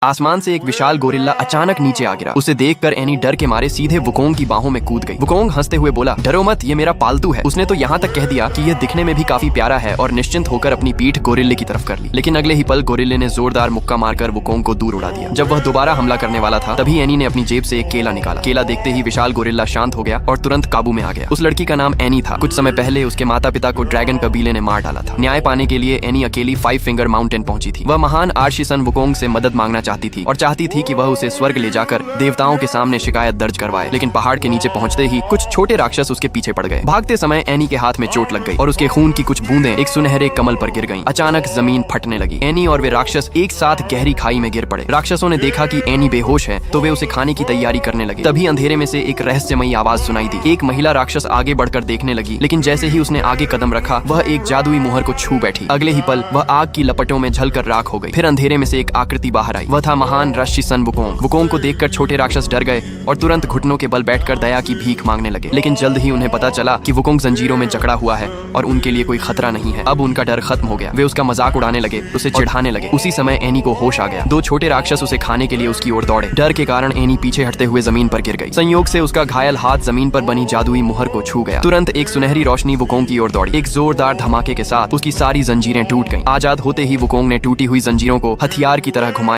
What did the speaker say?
आसमान से एक विशाल गोरिल्ला अचानक नीचे आ गिरा। उसे देखकर एनी डर के मारे सीधे वुकोंग की बाहों में कूद गई। वुकोंग हंसते हुए बोला, डरो मत, ये मेरा पालतू है। उसने तो यहाँ तक कह दिया कि यह दिखने में भी काफी प्यारा है और निश्चिंत होकर अपनी पीठ गोरिल्ले की तरफ कर ली। लेकिन अगले ही पल गोरिल्ले ने जोरदार मुक्का मारकर वुकोंग को दूर उड़ा दिया। जब वह दोबारा हमला करने वाला था तभी एनी ने अपनी जेब से एक केला निकाला। केला देखते ही विशाल गोरिल्ला शांत हो गया और तुरंत काबू में आ गया। उस लड़की का नाम एनी था। कुछ समय पहले उसके माता पिता को ड्रैगन कबीले ने मार डाला था। न्याय पाने के लिए एनी अकेली 5 फिंगर माउंटेन पहुंची थी। वह महान आर्शिसन वुकोंग से मदद मांगना चाहती थी और चाहती थी कि वह उसे स्वर्ग ले जाकर देवताओं के सामने शिकायत दर्ज करवाए। लेकिन पहाड़ के नीचे पहुंचते ही कुछ छोटे राक्षस उसके पीछे पड़ गए। भागते समय एनी के हाथ में चोट लग गई और उसके खून की कुछ बूंदें एक सुनहरे कमल पर गिर गईं। अचानक जमीन फटने लगी। एनी और वे राक्षस एक साथ गहरी खाई में गिर पड़े। राक्षसों ने देखा कि एनी बेहोश है तो वे उसे खाने की तैयारी करने लगे। तभी अंधेरे में से एक रहस्यमयी आवाज सुनाई दी। एक महिला राक्षस आगे बढ़कर देखने लगी, लेकिन जैसे ही उसने आगे कदम रखा वह एक जादुई मुहर को छू बैठी। अगले ही पल वह आग की लपटों में झलकर राख हो गई। फिर अंधेरे में से एक आकृति बाहर आई। वह था महान राक्षसन वुकोंग। वुकोंग को देखकर छोटे राक्षस डर गए और तुरंत घुटनों के बल बैठकर दया की भीख मांगने लगे। लेकिन जल्द ही उन्हें पता चला कि वुकोंग जंजीरों में जकड़ा हुआ है और उनके लिए कोई खतरा नहीं है। अब उनका डर खत्म हो गया। वे उसका मजाक उड़ाने लगे, उसे चिढ़ाने लगे। उसी समय एनी को होश आ गया। 2 छोटे राक्षस उसे खाने के लिए उसकी ओर दौड़े। डर के कारण एनी पीछे हटते हुए जमीन पर गिर गई। संयोग से उसका घायल हाथ जमीन पर बनी जादुई मुहर को छू गया। तुरंत एक सुनहरी रोशनी वुकोंग की ओर दौड़ी। एक जोरदार धमाके के साथ उसकी सारी जंजीरें टूट गईं। आजाद होते ही वुकोंग ने टूटी हुई जंजीरों को हथियार की तरह घुमाया।